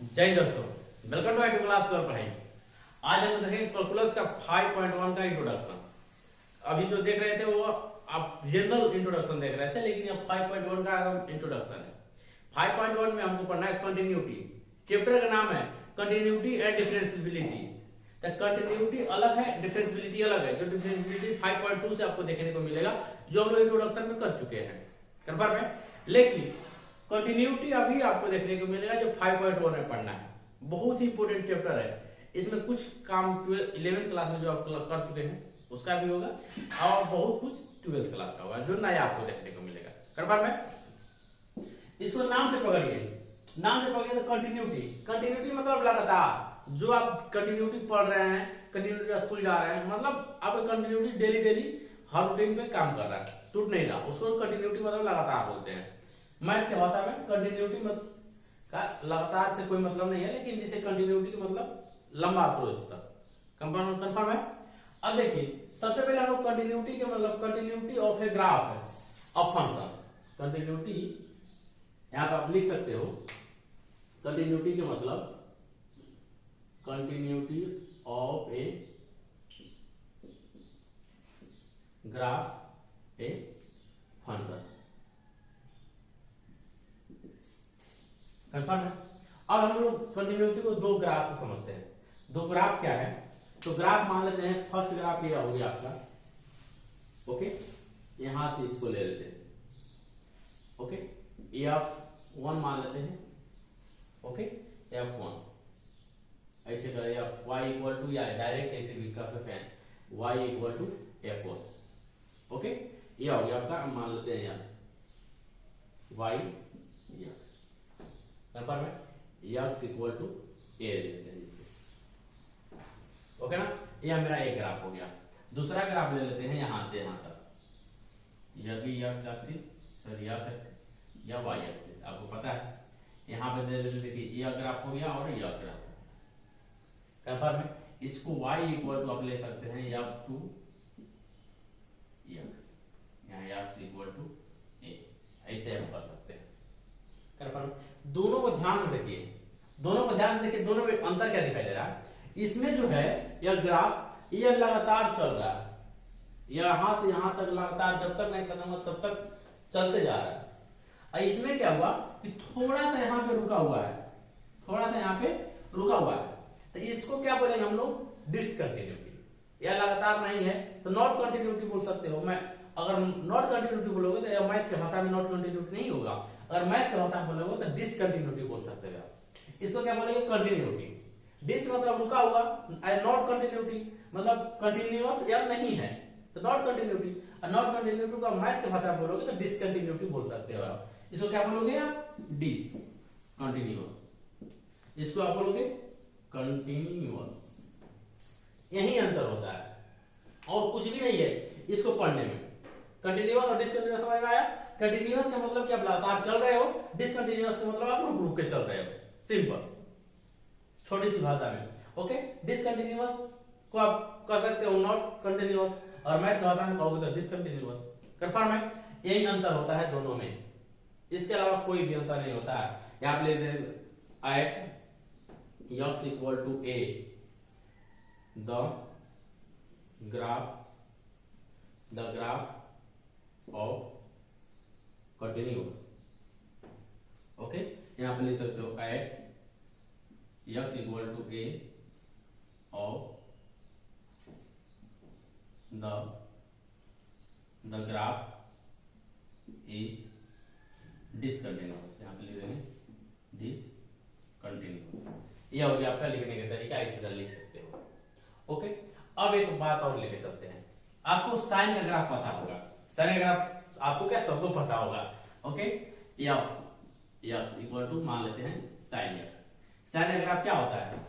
जय दोस्तों, welcome to IT class कर पढ़ाई। आज हम देखेंगे कैलकुलस का 5.1 का इंट्रोडक्शन। अभी जो देख रहे थे वो आप जनरल इंट्रोडक्शन देख रहे थे, लेकिन अब 5.1 का इंट्रोडक्शन है। 5.1 में हमको पढ़ना है कंटिन्यूटी। चैप्टर का नाम है कंटिन्यूटी एंड डिफरेंशिएबिलिटी। तो कंटिन्यूटी अलग है, डिफरेंशिएबिलिटी अलग है। जो डिफरेंशिएबिलिटी 5.2 से आपको देखने को मिलेगा, जो हम लोग इंट्रोडक्शन में कर चुके हैं, कंफर्म है। लेकिन कंटिन्यूटी अभी आपको देखने को मिलेगा जो 5.1 में पढ़ना है। बहुत ही इंपोर्टेंट चैप्टर है। इसमें कुछ काम 11th क्लास में जो आप कर चुके हैं उसका भी होगा, और बहुत कुछ 12th क्लास का होगा जो नया आपको देखने को मिलेगा, कंफर्म है। इसको नाम से पकड़िए तो कंटिन्यूटी। कंटिन्यूटी मतलब लगातार। जो आप कंटिन्यूटी पढ़ रहे हैं, कंटिन्यूटी स्कूल जा रहे हैं, मतलब आपका कंटिन्यूटी डेली हर रूटीन पे काम कर रहा है, टूट नहीं रहा, उसको कंटिन्यूटी मतलब लगातार बोलते हैं। मैथ की भाषा में कंटिन्यूटी का लगातार से कोई मतलब नहीं है, लेकिन जिसे कंटिन्यूटी का मतलब लंबा अप्रोच तक, कंफर्म है। अब देखिए, सबसे पहले हम लोग कंटिन्यूटी के मतलब कंटिन्यूटी ऑफ ए ग्राफ है ऑफ फंक्शन। कंटिन्यूटी यहां पर आप लिख सकते हो। कंटिन्यूटी के मतलब continuity of a graph a function, confirm है। अब हम लोग कंटिन्यूटी को दो ग्राफ से समझते हैं। दो ग्राफ क्या है? तो ग्राफ मान लेते हैं, फर्स्ट ग्राफ ये हो गया आपका, ओके। यहां से इसको ले लेते हैं, ओके। F1 मान लेते हैं, ओके। F1 ऐसे करें, या y इक्वल टू, या डायरेक्ट ऐसे भी कर सकते हैं, y equal to F1, okay. ये हो गया आपका, मान लेते हैं यहाँ y x, कंफर्म है। x इक्वल टू a लेते हैं, ओके ना। यह मेरा एक ग्राफ हो गया। दूसरा ग्राफ ले लेते हैं यहां से यहां तक, यह भी x axis, sorry x axis या y एक्सिस, आपको पता है। यहां पे दे देते हैं कि यह ग्राफ हो गया और यह ग्राफ, कंफर्म है। इसको y इक्वल टू आप ले सकते हैं f टू x, यहाँ x इक्वल टू a, ऐसे हम कर सकते हैं, कंफर्म। दोनों को ध्यान से देखिए, दोनों में अंतर क्या दिखाई दे रहा है। इसमें जो है यह ग्राफ यह लगातार चल रहा है, यहां से यहां तक लगातार, जब तक नहीं खत्म होगा तब तक चलते जा रहा है। और इसमें क्या हुआ कि थोड़ा सा यहाँ पे रुका हुआ है, तो इसको क्या बोलेंगे हम लोग? डिसकंटिन्यूटी। यह लगातार नहीं है तो नॉट कंटिन्यूटी बोल सकते हो। मैं अगर नॉट कंटिन्यूटी बोलोगे तो मैथ की भाषा में नॉट कंटिन्यूटी नहीं होगा, अगर मैथ की भाषा में बोलोगे तो डिसकंटिन्यूटी बोल सकते हो। इसको क्या बोलेंगे? कंटिन्यूटी। डिस मतलब रुका हुआ, नॉट कंटिन्यूटी मतलब कंटिन्यूअस या नहीं है, तो नॉट कंटिन्यूटी। और नॉट कंटिन्यूटी को मैथ की भाषा में बोलोगे तो डिसकंटिन्यूटी बोल सकते हो आप। इसको क्या बोलोगे आप? Discontinuous. इसको आप बोलोगे कंटिन्यूअस। यही अंतर होता है और कुछ भी नहीं है इसको पढ़ने में। कंटिन्यूअस और डिसकंटिन्यूअस समझ में आया? कंटिन्यूअस का मतलब कि आप लगातार चल रहे हो, डिसकंटिन्यूअस का मतलब आप रुक रुक के चल रहे हो, सिंपल, छोटी सी भाषा में, ओके। डिसकंटिन्यूअस को आप कह सकते हो नॉट कंटिन्यूअस, और मैथ की भाषा में कहोगे तो डिसकंटिन्यूअस, कंफर्म है। यही अंतर होता है दोनों में, इसके अलावा कोई भी अंतर नहीं होता है। यहां पे ले at x equal to a the graph of continuous, okay. यहां पे ले सकते हो at x equal to a of the graph is discontinuous. यहां पे लिख देंगे डिसकंटिन्यूअस। यह हो गया आपका लिखने का तरीका, इस तरह लिख सकते हो, ओके। अब एक बात और लेके चलते हैं। आपको साइन का ग्राफ पता होगा, साइन का ग्राफ आपको क्या सबको पता होगा, ओके। x इक्वल टू मान लेते हैं साइन x। साइन का ग्राफ क्या होता है,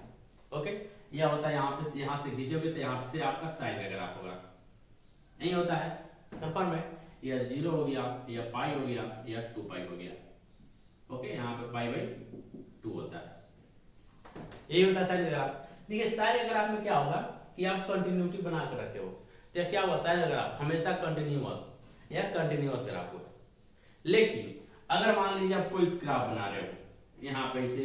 ओके। यह होता है यहां से खींचोगे तो यहां से आपका साइन का ग्राफ होगा, नहीं होता है, कंफर्म है। यह 0 हो गया, यह पाई हो गया, यह 2 पाई हो गया, ओके। यहाँ पे पाई बाई 2 होता है, यही होता है साइन का ग्राफ। देखिए साइन का ग्राफ में क्या होगा कि आप कंटिन्यूटी बना कर रखते हो, तो क्या हुआ, साइन का ग्राफ हमेशा कंटिन्यूअस या कंटिन्यूअस ग्राफ होगा। लेकिन अगर मान लीजिए आप कोई ग्राफ बना रहे हो, यहाँ पे इसे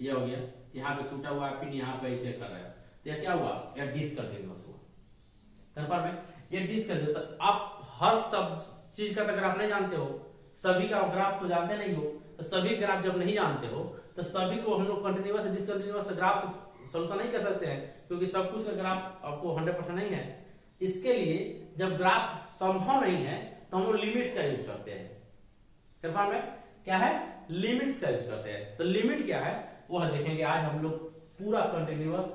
ये हो गया, यहाँ पे टूटा हुआ फिर यहाँ पे ऐसे कर रहा है, तो यह क्या हुआ, यह डिसकंटिन्यूअस हुआ। कंफर्म है, ये डिसकंटिन्यूअस। तो आप हर सब चीज का ग्राफ नहीं जानते हो, सभी का ग्राफ तो जानते नहीं हो, तो सभी ग्राफ जब नहीं जानते हो तो सभी को हम लोग कंटिन्यूअस डिसकंटिन्यूअस ग्राफ सोल्यूशन नहीं कर सकते हैं, क्योंकि सब कुछ का ग्राफ आपको 100% नहीं है। इसके लिए जब ग्राफ संभव नहीं है तो हम लोग लिमिट्स का यूज करते हैं। कंफर्म है, क्या है, लिमिट्स का यूज करते हैं। तो लिमिट क्या है वह देखेंगे आज हम लोग। पूरा कंटिन्यूअस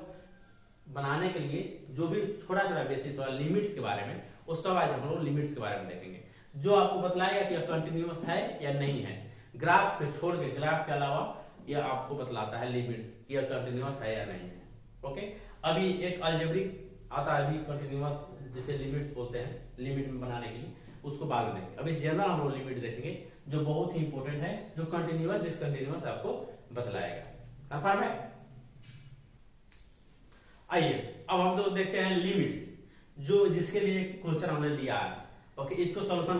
बनाने के लिए जो भी छोटा छोटा बेसिस वाला लिमिट्स के बारे में, वो सब आज हम लोग लिमिट्स के बारे में देखेंगे, जो आपको बतलाएगा कि यह कंटिन्यूअस है या नहीं है। ग्राफ पे छोड़ के, ग्राफ के अलावा यह आपको बतलाता है लिमिट्स, यह कंटिन्यूअस है या नहीं है। ओके, अभी एक अलजेब्रिक आता है अभी कंटिन्यूअस, जिसे लिमिट्स बोलते हैं, लिमिट में बनाने के लिए, उसको बाद में देखेंगे। अभी जनरल हम लोग लिमिट देखेंगे जो बहुत ही इंपॉर्टेंट है, जो कंटिन्यूअस डिसकंटिन्यूअस आपको बतलाएगा। कंफर्म है। आइए अब हम तो देखते हैं लिमिट्स, जो जिसके लिए क्वेश्चन हमने लिया है। ओके, इसको सॉल्यूशन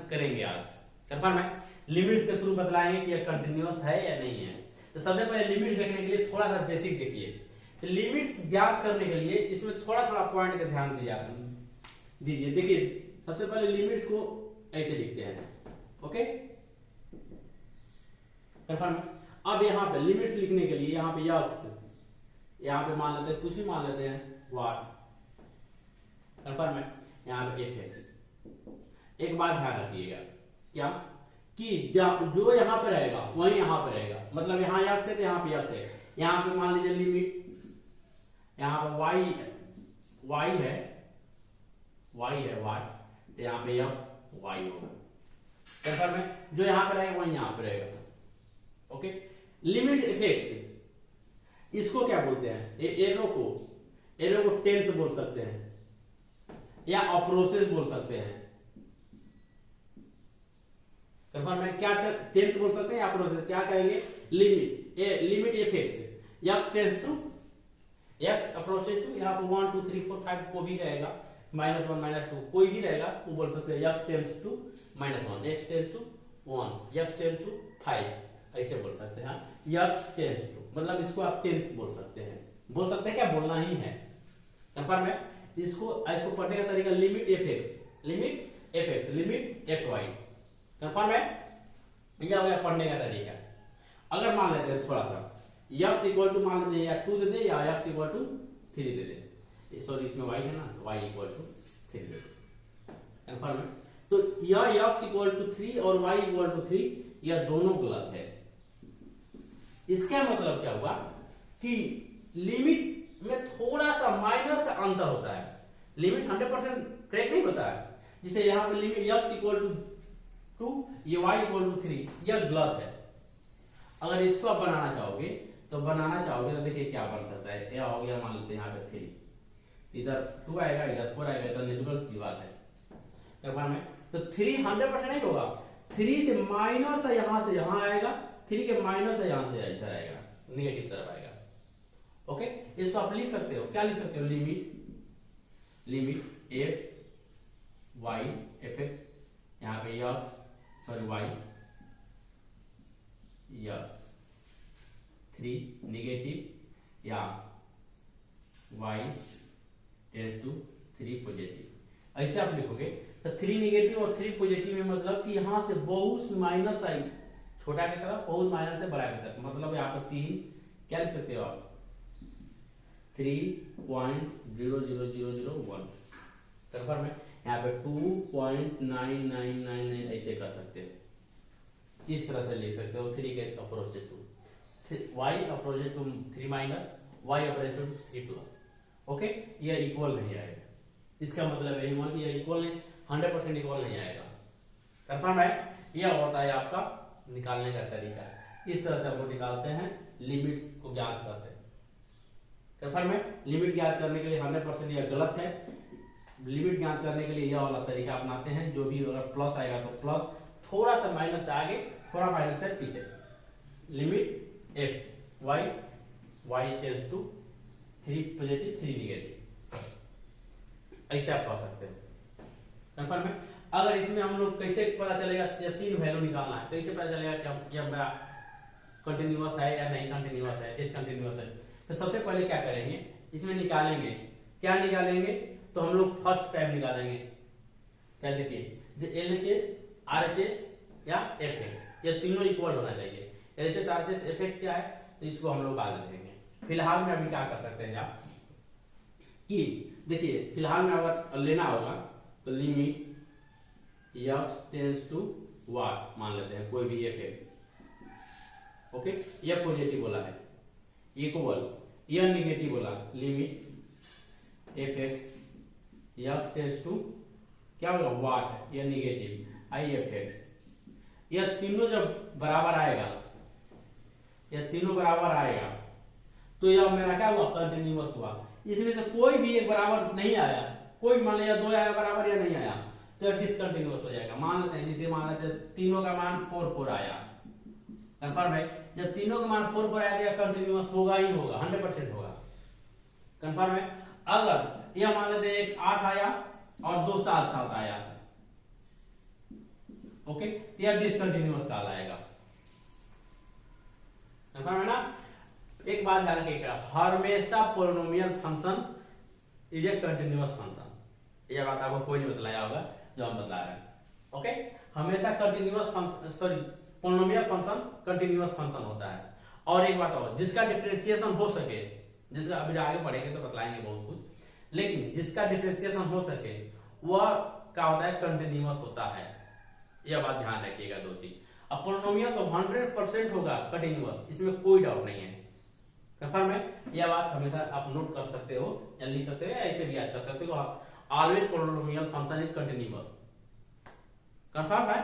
करेंगे आज। कंफर्म है, लिमिट्स के थ्रू बतलाएंगे कि यह कंटिन्यूअस है या नहीं है। तो सबसे पहले लिमिट्स देखने के लिए थोड़ा सा बेसिक देखिए। तो लिमिट्स ज्ञात करने के लिए इसमें थोड़ा थोड़ा पॉइंट का ध्यान दीजिए। देखिए सबसे पहले लिमिट्स को ऐसे लिखते हैं। Okay, confirm. अब यहाँ पे लिमिट्स लिखने के लिए यहाँ पे यक्स, यहाँ पे मान लेते हैं, कुछ भी मान लेते हैं वाट। कंफर्म है, यहाँ पे fx। एक बात ध्यान रखिएगा, क्या कि जो यहाँ पे रहेगा वही यहाँ पे रहेगा, मतलब यहाँ यक्स है तो यहाँ पे यक्स है। यहाँ पे मान लीजिए लिमिट, यहाँ पे y है वाट, तो यहाँ पे यह y होगा। कंफर्म है, जो यहाँ पे रहेगा वही यहाँ पे रहेगा। ओके, लिमिट fx, इसको क्या बोलते हैं, एरो को टेंस बोल सकते हैं या अप्रोसेस बोल सकते हैं। कंफर्म है, क्या टेंस बोल सकते हैं या अप्रोसेस, क्या कहेंगे, limit fx x tends to x approaches to, यहाँ पे 1 2 3 4 5 को भी रहेगा, -1 -2 कोई भी रहेगा, वो बोल सकते हैं x tends to -1, x tends to 1, x tends to 5, ऐसे बोल सकते हैं। x टेंस टू मतलब इसको आप टेंस बोल सकते हैं, क्या बोलना ही है। कंफर्म है, इसको पढ़ने का तरीका limit fx, limit fy। Confirm है, यह हो गया पढ़ने का तरीका। अगर मान लेते हैं थोड़ा सा x इक्वल टू मान लेते हैं 2 दे दे या x इक्वल टू 3 दे दे, सॉरी इसमें y है ना, y इक्वल टू 3 दे दे। कंफर्म है, तो यह x इक्वल टू 3 और y इक्वल टू 3 यह दोनों गलत है। इसका मतलब क्या हुआ कि लिमिट में थोड़ा सा माइनर का अंतर होता है, लिमिट 100% करेक्ट नहीं होता है। जिसे यहाँ पे लिमिट x इक्वल टू 2, ये y इक्वल टू 3, यह गलत है। अगर इसको आप बनाना चाहोगे तो देखिए क्या बन सकता है। यह हो गया मान लेते हैं यहाँ पे 3, इधर 2 आएगा, इधर 4 आएगा, इधर नेचुरल की बात है। कंफर्म है, तो 3 100% नहीं होगा, 3 से माइनस है, यहां से यहां आएगा, 3 के माइनस है, यहां से इधर आएगा, निगेटिव तरफ आएगा। ओके, इसको आप लिख सकते हो, क्या लिख सकते हो, लिमिट f y f यहाँ पे y x 3 निगेटिव या y टेंस टू 3 पॉजिटिव, ऐसे आप लिखोगे। तो 3 निगेटिव और 3 पॉजिटिव में मतलब कि यहां से बहुत माइनस आई, छोटा की तरफ, बहुत माइनस से बड़ा की तरफ, मतलब यहाँ पर 3 क्या लिख सकते हो आप, 3.00001। कंफर्म है, यहाँ पे 2.9999 ऐसे कर सकते हो, इस तरह से लिख सकते हो। 3 के approach to y approach to 3 minus y approach to 3 plus. Okay, ये इक्वल नहीं आएगा, इसका मतलब यही हुआ कि ये इक्वल नहीं, 100% इक्वल नहीं आएगा। कंफर्म है, यह होता है आपका निकालने का तरीका। इस तरह से हम लोग निकालते हैं, लिमिट्स को ज्ञात करते हैं। कंफर्म है, लिमिट ज्ञात करने के लिए 100% यह गलत है। लिमिट ज्ञात करने के लिए यह वाला तरीका अपनाते हैं, जो भी अगर प्लस आएगा तो प्लस, थोड़ा सा माइनस से आगे, थोड़ा माइनस से पीछे। Limit f y tends to 3 positive 3 negative, ऐसे आप पढ़ सकते हैं। कंफर्म है, अगर इसमें हम लोग कैसे पता चलेगा, 3 वैल्यू निकालना है, कैसे पता चलेगा कि यह मेरा कंटिन्यूअस है या नहीं कंटिन्यूअस है, डिसकंटिन्यूअस है। तो सबसे पहले क्या करेंगे, इसमें निकालेंगे, क्या निकालेंगे, तो हम लोग फर्स्ट टाइम निकालेंगे। क्या देखिए LHS RHS या FX, ये तीनों इक्वल होना चाहिए। LHS RHS FX क्या है, तो इसको हम लोग बाद में देखेंगे। फिलहाल में अभी क्या कर सकते हैं आप कि देखिए, फिलहाल में अगर लेना होगा तो limit x tends to what मान लेते हैं, कोई भी fx, ओके, ये पॉजिटिव बोला है, इक्वल, ये निगेटिव बोला, limit fx x tends to क्या होगा व्हाट, ये निगेटिव ifx। ये तीनों जब बराबर आएगा, ये तीनों बराबर आएगा तो यह मेरा क्या हुआ, कंटिन्यूअस हुआ। इसमें से कोई भी एक बराबर नहीं आया, कोई मान लिया 2 आया बराबर या नहीं आया, तो डिसकंटिन्यूअस हो जाएगा। मान लेते हैं, जैसे मान लेते हैं तीनों का मान 4 आया, कंफर्म है, जब तीनों का मान 4 आया तो यह कंटिन्यूअस होगा ही होगा, 100% होगा, कंफर्म है। अगर यह मान लेते हैं 8 आया और 2 7 आया, ओके, तो यह डिसकंटिन्यूअस कहलाएगा, कंफर्म है ना। एक बात ध्यान रखिएगा, हमेशा polynomial function is a continuous function. यह बात आपको कोई नहीं बतलाया होगा जो हम बता रहे हैं, ओके। हमेशा continuous function, sorry, polynomial function continuous function होता है। और एक बात और, जिसका डिफरेंशिएशन हो सके, जिसका अभी आगे पढ़ेंगे तो बतलाएंगे बहुत कुछ, लेकिन जिसका डिफरेंशिएशन हो सके वह क्या होता है, कंटिन्यूअस होता है। यह बात ध्यान रखिएगा, 2 चीज। अब पोलिनोमियल तो 100% होगा कंटिन्यूअस, इसमें कोई डाउट नहीं है, कंफर्म है। यह बात हमेशा आप नोट कर सकते हो या लिख सकते हो या ऐसे भी याद कर सकते हो, always polynomial function is continuous, confirm है।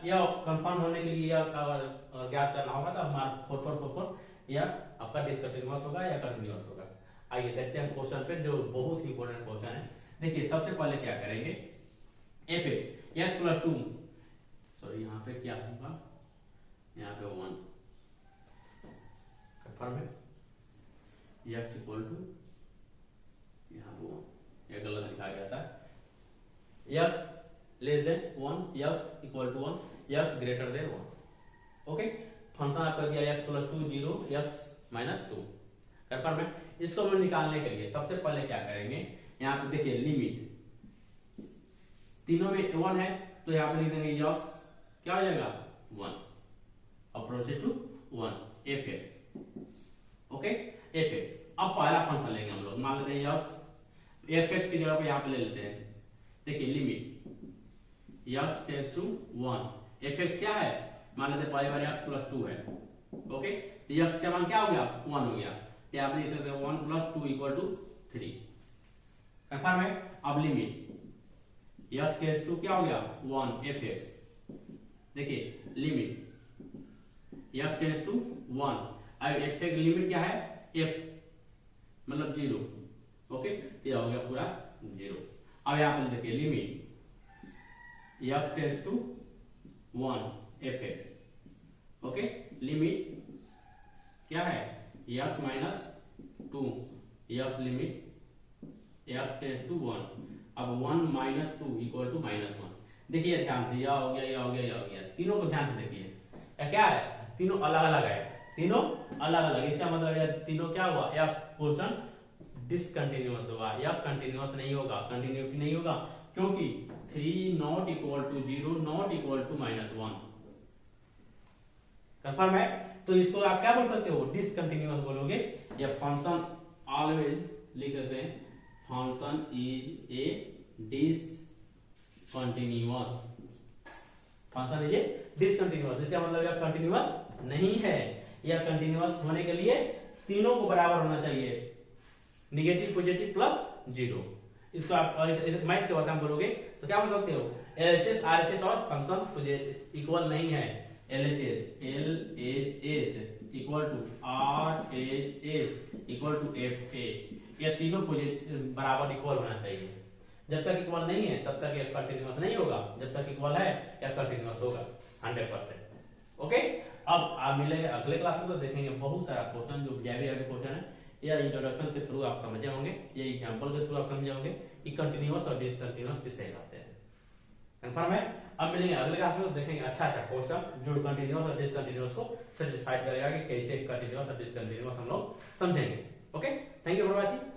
यह कंफर्म होने के लिए ज्ञात करना होगा तो हमारा 4 यह आपका डिसकंटिन्यूअस होगा या कंटिन्यूअस होगा। आइए देखते हैं क्वेश्चन पे, जो बहुत ही इंपॉर्टेंट क्वेश्चन है। देखिए सबसे पहले क्या करेंगे, ए पे x + 2, सॉरी यहाँ पे क्या होगा, यहाँ पे 1, कंफर्म है, x = यहाँ पे 1, ये गलत लिखा गया था, x <1, x = 1, x > 1, ओके। फंक्शन आपका दिया x + 2 0, x - 2, कंफर्म है। इसको हम निकालने के लिए सबसे पहले क्या करेंगे, यहाँ पे देखिए लिमिट, तीनों में 1 है तो यहाँ पे लिख देंगे x क्या हो जाएगा 1 approaches to 1 fx, okay, fx। अब पहला फंक्शन लेंगे हम लोग, मान लेते हैं x, fx की जगह पे यहाँ पे ले लेते हैं, देखिए limit x tends to 1, fx क्या है, मान लेते हैं पहली बार x + 2 है, ओके, तो x का मान क्या हो गया 1 हो गया, तो आप लिख सकते हैं 1 + 2 = 3, कंफर्म है। अब लिमिट x टेंड्स टू क्या हो गया 1 fx, देखिए लिमिट x टेंड्स टू 1, अब fx लिमिट क्या है f मतलब 0, ओके, ये हो गया पूरा 0। अब यहाँ पर देखिए limit x tends to 1 fx, okay, limit क्या है x - 2, x limit x tends to 1, अब 1 - 2 = -1। देखिए ध्यान से, यह हो गया, यह हो गया, यह हो गया, तीनों को ध्यान से देखिए, क्या है, तीनों अलग अलग है, तीनों अलग अलग, इसका मतलब है तीनों क्या हुआ, या पोर्शन डिसकंटिन्यूअस हुआ, या कंटिन्यूअस नहीं होगा, कंटिन्यूटी नहीं होगा, क्योंकि 3 ≠ = 0 ≠ = -1, कंफर्म है। तो इसको आप क्या बोल सकते हो, डिसकंटिन्यूअस बोलोगे। या फंक्शन ऑलवेज लिख देते हैं, function is a discontinuous, function is a discontinuous, इसका मतलब यह कंटिन्यूअस नहीं है। यह कंटिन्यूअस होने के लिए तीनों को बराबर होना चाहिए, निगेटिव पॉजिटिव प्लस 0। इसको आप मैथ के भाषा में बोलोगे तो क्या बोल सकते हो, LHS RHS और फंक्शन इक्वल नहीं है, LHS = RHS = FA, ये तीनों बराबर इक्वल होना चाहिए। जब तक इक्वल नहीं है तब तक ये कंटिन्यूअस नहीं होगा, जब तक इक्वल है या कंटिन्यूअस होगा 100%, ओके। अब आप मिलेंगे अगले क्लास में तो देखेंगे बहुत सारा क्वेश्चन जो क्वेश्चन है, या इंट्रोडक्शन के थ्रू आप समझे होंगे, या एग्जांपल के थ्रू आप समझे होंगे कि कंटिन्यूअस और डिसकंटिन्यूअस किससे कहते हैं। कंफर्म है। अब मिलेंगे अगले क्लास में, देखेंगे अच्छा क्वेश्चन जो कंटिन्यूअस और डिसकंटिन्यूअस को सेटिस्फाइड करेगा कि कैसे कंटिन्यूअस और डिसकंटिन्यूअस हम लोग समझेंगे। Okay, thank you for watching.